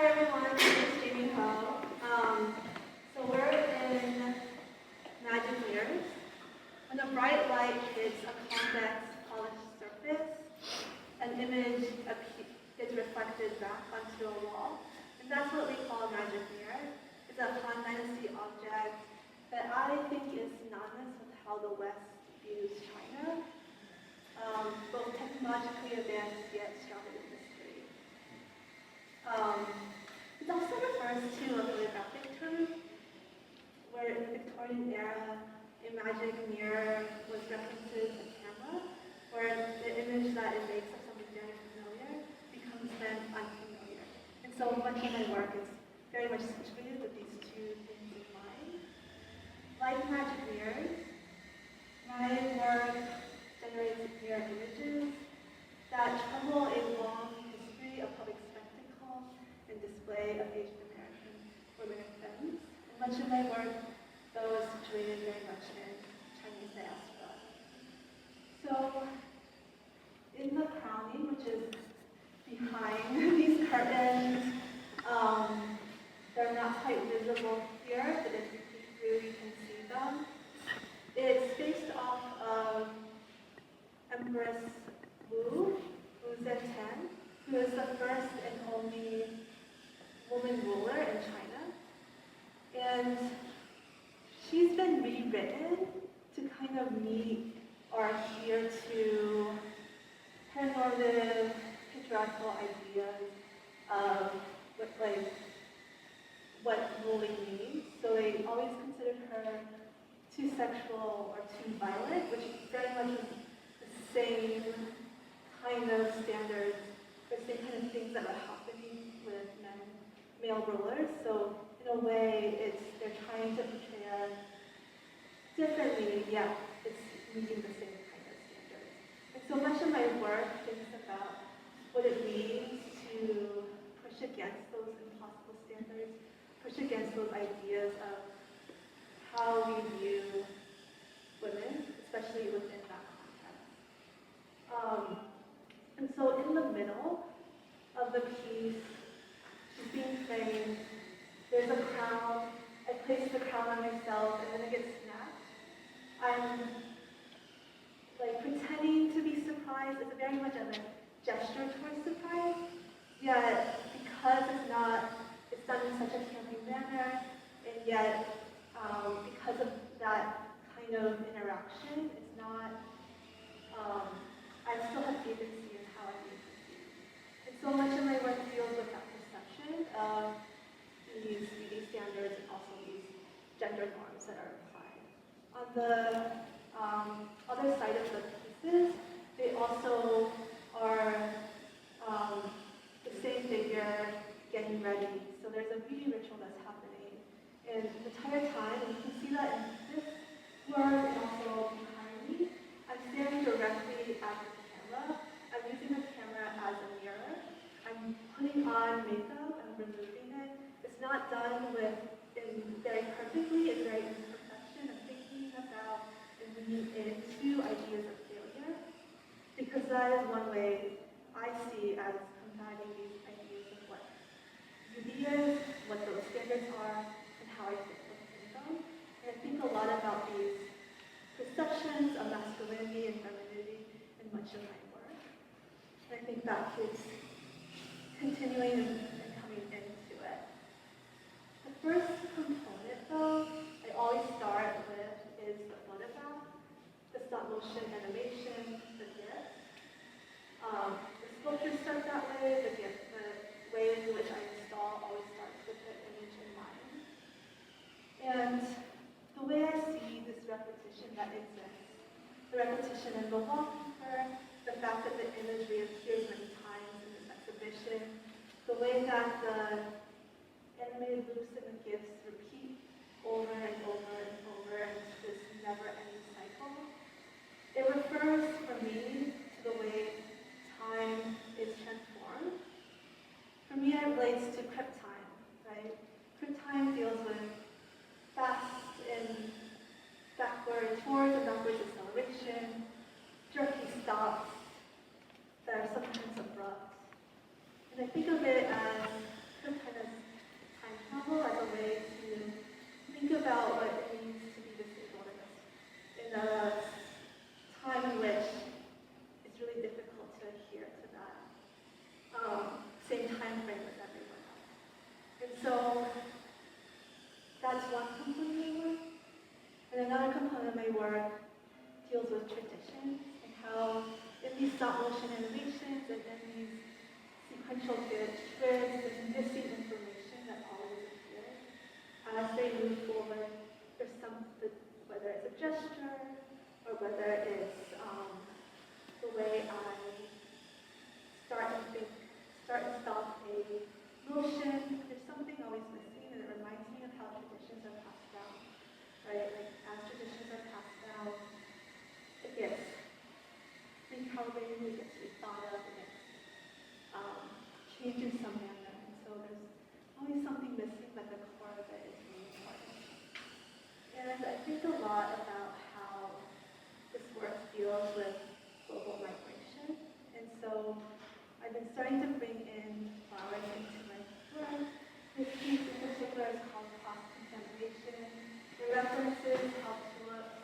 Hi everyone, this is Jamie Ho. So we're in Magic Mirrors. When a bright light hits a convex polished surface, an image gets reflected back onto a wall. And that's what we call a magic mirror. It's a Han Dynasty object that I think is synonymous with how the West views China, both technologically advanced yet shrouded in history. It also refers to a photographic term, where in the Victorian era, a magic mirror was references a camera, where the image that it makes of something very familiar becomes then unfamiliar. And so much of my work is very much situated with these two things in mind. Like magic mirrors, my work generates mirror images that travel a long history of public spectacle and display of Asian American women and femmes. And much of my work, though, is situated very much in Chinese diaspora. So, in the crowning, which is behind these curtains, they're not quite visible here, but if you peek through, you can see them. It's based off of Empress Wu Zetian, who is the first and only woman ruler in China. And she's been rewritten to kind of meet or adhere to her normative patriarchal ideas of what ruling means. So they always considered her too sexual or too violent, which very much is the same kind of standards, the same kind of things that are happening with male rulers. So in a way, they're trying to portray her differently, yet it's meeting the same kind of standards. And so much of my work thinks about what it means to push against those impossible standards, push against those ideas of how we view women, especially within that context. And so in the middle of the piece, she's being framed, there's a crown, I place the crown on myself and then it gets snatched. I'm like pretending to be surprised. It's very much of a gesture towards surprise, yet because it's done in such a caring manner, and yet because of that kind of interaction, it's not, I still have agency in how I make it see. And so much of my work deals with that perception of these beauty standards and also these gender norms that are applied. On the other side of the pieces, they also are the same figure getting ready. So there's a beauty ritual that's happening. And the entire time, and you can see that in this work and also behind me, I'm staring directly at the camera. I'm using the camera as a mirror. I'm putting on makeup, I'm removing it. It's not done very perfectly, it's very imperfection. I'm thinking about and leaning into ideas of failure, because that is one way I see as combining these ideas of what beauty is, what those standards are, and how I fit within them. And I think a lot about these perceptions of masculinity and femininity in much of my work. And I think that keeps continuing and coming into it. The first component, though, I always start with is the photograph, the stop motion animation, the GIFs. The sculptures start that way, the way in which I install always starts with the image in mind. And the way I see this repetition that exists, the repetition in the wallpaper, the fact that the image reappears many times in this exhibition, the way that the animated loops and the GIFs repeat over and over and over into this never-ending cycle, it refers for me to the way time is transformed. For me, it relates to crypt time, right? Crypt time deals with fast and forwards and backwards acceleration, jerky stops that are sometimes abrupt. And I think of it as some kind of about what it means to be disabled in a time in which it's really difficult to adhere to that same time frame as everyone else. And so that's one component of my work. And another component of my work deals with traditions and how in these stop motion animations and in these sequential grids, there's missing information that always appears as they move forward. There's whether it's a gesture or whether it's the way I start and stop a motion. There's something always missing, and it reminds me of how traditions are passed down, right? Like as traditions are passed down, it gets recalibrated, it gets rethought of, it gets changed in some manner. And so there's always something missing, but the core of it is really important. And I think a lot about how this work deals with global migration. And so I've been starting to bring in flowers into my work. This piece in particular is called cross-contamination. The references how tulips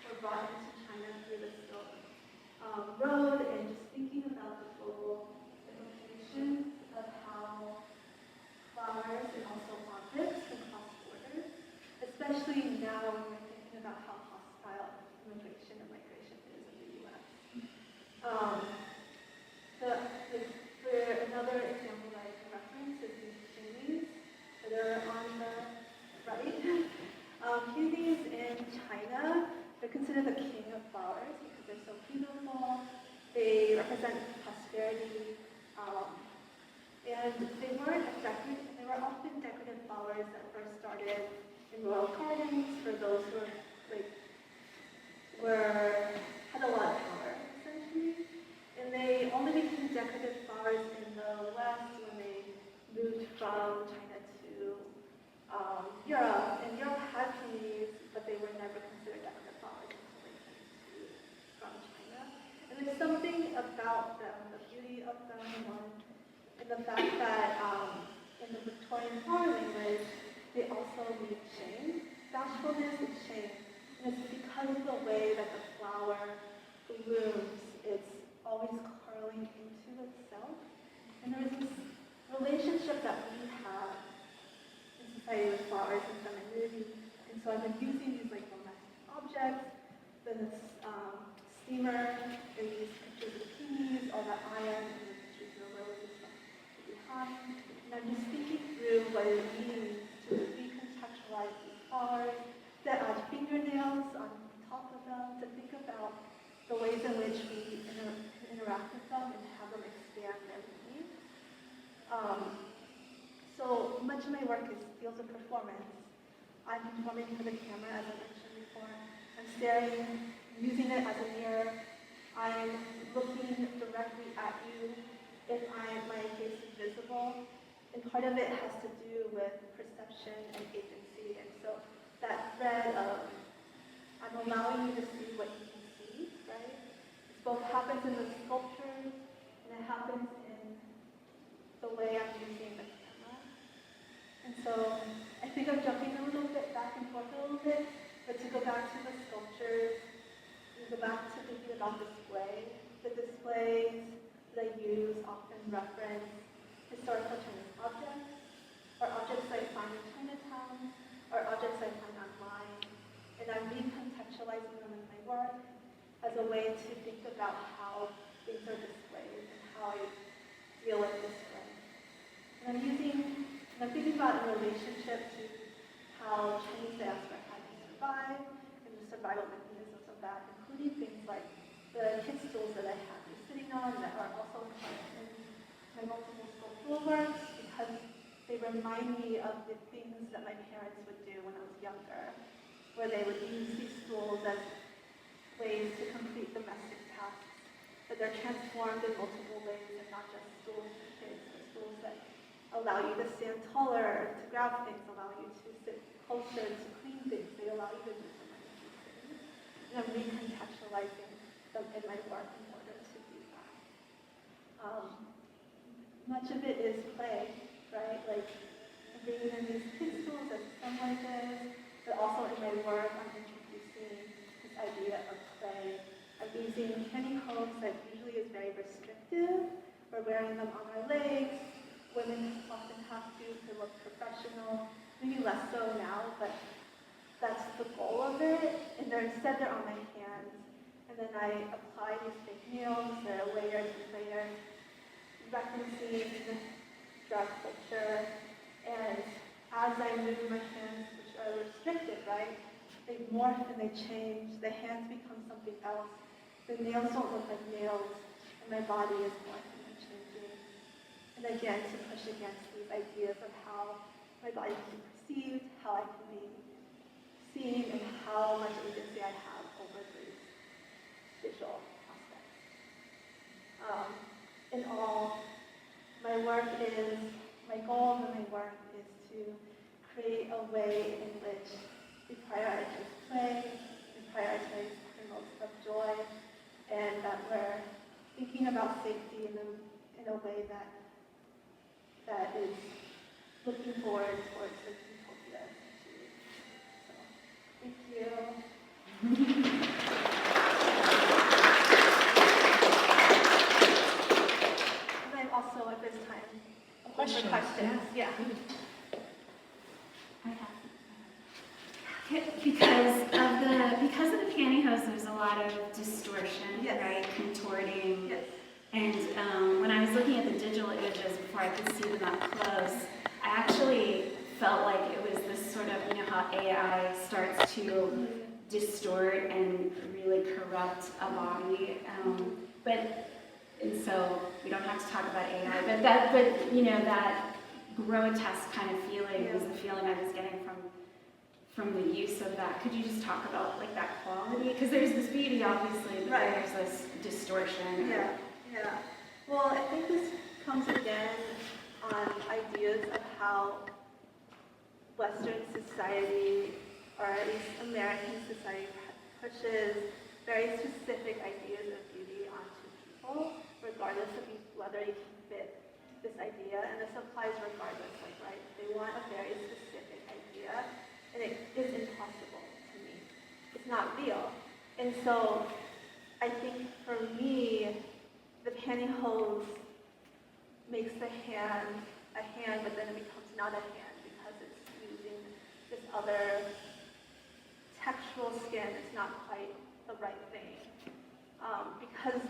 were brought into China through the Silk Road, and just thinking about the global implications of how flowers and also objects can cross borders, especially now when we're thinking about how hostile immigration and migration is in the U.S. For another example that I can reference is these peonies that are on the right. Peonies in China, they're considered the king of flowers because they're so beautiful. They represent prosperity, and they were often decorative flowers that first started in royal gardens for those who had a lot of power, essentially. And they only became decorative flowers in the West when they moved from China to Europe. And Europe had peonies, but they were never considered decorative flowers until they came from China. And there's something about them, the beauty of them, and the fact that in the Victorian flower language, they also need shame. Bashfulness is shame. And it's because of the way that the flower blooms, it's always curling into itself. And there's this relationship that we have in society with flowers and femininity. And so I've been using these like domestic objects, this steamer, and these pictures of bikinis, all that iron, and the pictures of lilies behind. And I'm just thinking through what it means to recontextualize these flowers, to add fingernails on top of them, to think about the ways in which we interact with them and have them expand their meaning. So much of my work deals with performance. I'm performing for the camera, as I mentioned before. I'm staring, using it as a mirror. I'm looking directly at you if my face is visible. And part of it has to do with perception and agency. And so that thread of I'm allowing you to see what you can see, right? This both happens in the sculptures and it happens in the way I'm using the camera. And so I think I'm jumping a little bit back and forth a little bit, but to go back to the sculptures, and go back to thinking about display. The displays that I use often reference historical Chinese objects, or objects I find in Chinatown, or objects I find online, and I'm recontextualizing them in my work as a way to think about how things are displayed and how I deal with display. And I'm thinking about in relationship to how Chinese diaspora had to survive and the survival mechanisms of that, including things like the kid stools that I have been sitting on that are also part in my multiple sculptural works because they remind me of the things that my parents would do when I was younger, where they would use these stools as ways to complete domestic tasks, but they're transformed in multiple ways and not just stools for kids, but stools that allow you to stand taller, to grab things, allow you to sit closer, to clean things. They allow you to do so many of these things. And I'm recontextualizing them in my work in order to do that. Much of it is play, right? Like I'm bringing in these kid stools as assemblages, but also in my work, I'm introducing this idea of play. I'm using pantyhose that usually is very restrictive. We're wearing them on our legs. Women often have to look professional, maybe less so now, but that's the goal of it. And instead they're on my hands. And then I apply these fake nails that are layered and layered, referencing drug culture. And as I move my hands, which are restricted, right, they morph and they change. The hands become something else. The nails don't look like nails, and my body is morphing and changing. And again, to push against these ideas of how my body can be perceived, how I can be seen, and how much agency I have over these visual aspects. In all, my goal in my work is to create a way in which we prioritize play, we prioritize kernels of joy, and that we're thinking about safety in a way that is looking forward towards the utopia. So, thank you. And I'm also at this time open for questions. Yeah. Because of the pantyhose, there's a lot of distortion, Yes. right? Contorting. Yes. And when I was looking at the digital images before I could see them up close, I actually felt like it was this sort of, you know, how AI starts to distort and really corrupt a body. And so we don't have to talk about AI, but you know, that grotesque kind of feeling was the feeling I was getting from the use of that. Could you just talk about like that quality? Because there's this beauty, obviously, but then there's this distortion. Yeah. Well, I think this comes again on ideas of how Western society, or at least American society, pushes very specific ideas of beauty onto people, regardless of whether you can fit this idea. And this applies regardless, like, right? They want a very specific idea, and it is impossible to me. It's not real. And so I think for me, the pantyhose makes the hand a hand, but then it becomes not a hand because it's using this other textural skin. It's not quite the right thing. Because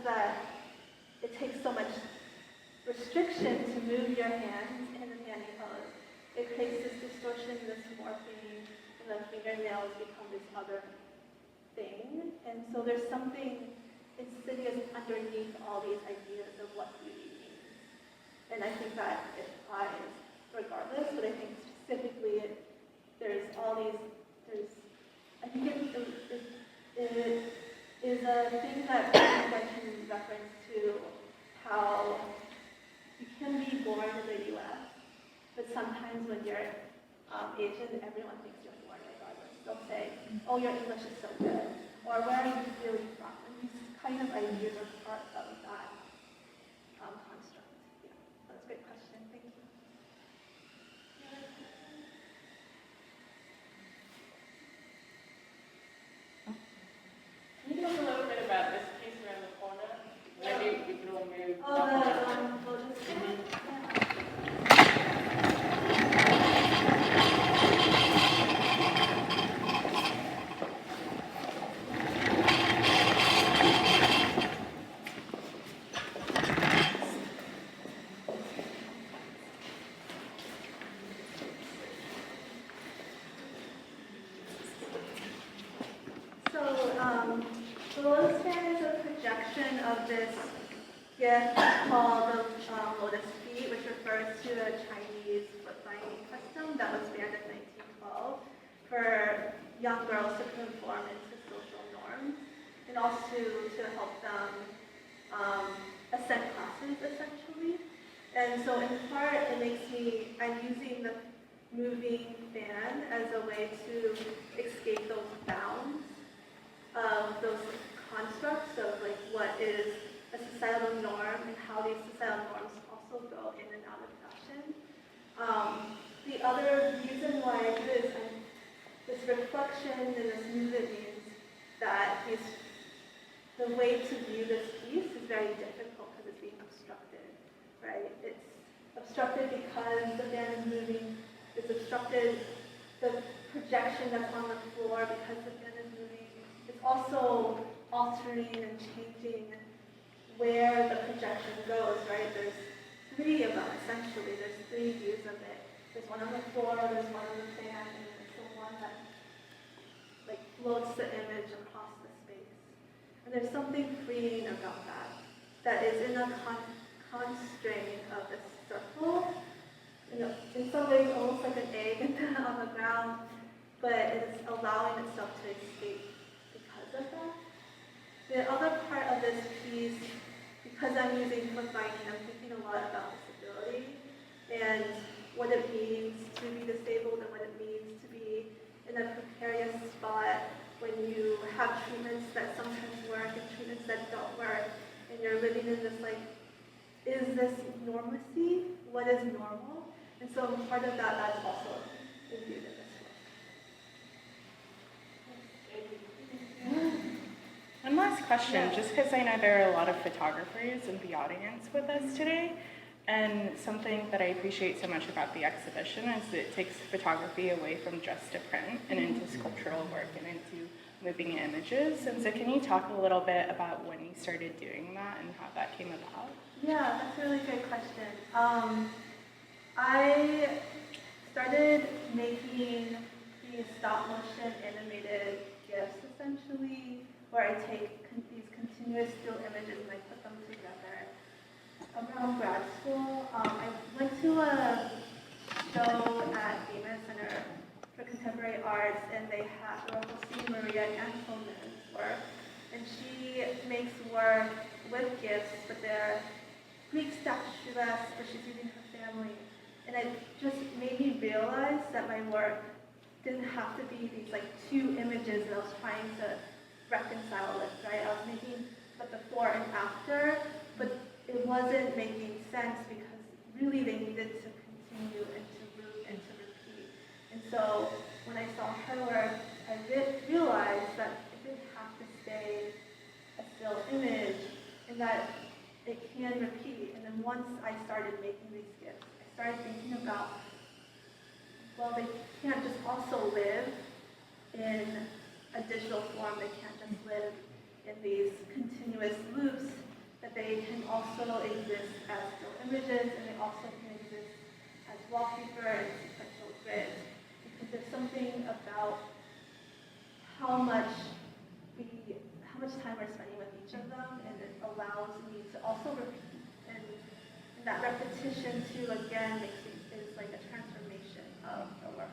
it takes so much restriction to move your hands in the pantyhose. It creates this distortion, this morphing, and the fingernails become this other thing. And so there's something insidious underneath all these ideas of what beauty means. And I think that it applies regardless, but I think specifically there's all these, I think it is a thing that I can reference to how you can be born in the US, but sometimes when you're Asian, everyone thinks you're born regardless. They'll say, oh, your English is so good, or where are you really from? And these kind of ideas are part of that construct. Yeah, that's a great question. Thank you. Can you talk a little bit about this piece around the corner? Maybe we can all move. So the lotus fan is a projection of this GIF called the lotus feet, which refers to a Chinese foot binding custom that was banned in 1912 for young girls to conform into social norms, and also to help them ascend classes, essentially. And so in part, I'm using the moving fan as a way to escape those bounds of those constructs of like what is a societal norm and how these societal norms also go in and out of fashion. The other reason why I do this, I'm this reflection and this movement means that the way to view this piece is very difficult because it's being obstructed, right? It's obstructed because the man is moving. It's obstructed the projection that's on the floor because the man is moving. It's also altering and changing where the projection goes, right? There's 3 of them, essentially. There's 3 views of it. There's one on the floor, there's one on the fan, and there's the one that like floats the image across the space. And there's something freeing about that, that is in a constraint of this circle. You know, in some ways almost like an egg on the ground, but it's allowing itself to escape because of that. The other part of this piece, because I'm using foot binding, I'm thinking a lot about disability and what it means to be disabled and what it means to be in a precarious spot when you have treatments that sometimes work and treatments that don't work, and you're living in this like, is this normalcy? What is normal? And so part of that's also imbued in this work. One last question, just because I know there are a lot of photographers in the audience with us today, and something that I appreciate so much about the exhibition is that it takes photography away from just a print and into sculptural work and into moving images. And so can you talk a little bit about when you started doing that and how that came about? Yeah, that's a really good question. I started making these stop motion animated GIFs essentially, where I take these continuous still images and I put them together. Around grad school, I went to a show at Famous Center for Contemporary Arts, and they had Maria Antonin's work, and she makes work with GIFs, but they're Greek statuesque, but she's using her family. And it just made me realize that my work didn't have to be these like 2 images that I was trying to reconcile with, right? I was making the before and after, but it wasn't making sense because really they needed to continue and to move and to repeat. And so when I saw her work, I realized that it didn't have to stay a still image and that it can repeat. And then once I started making these GIFs, I started thinking about, well, they can't just also live in a digital form. They can't just live in these continuous loops, that they can also exist as still images, and they also can exist as wallpaper and sequential grids. Because there's something about how much time we're spending with each of them, and it allows me to also repeat. And that repetition too, again, is like a transformation of the work.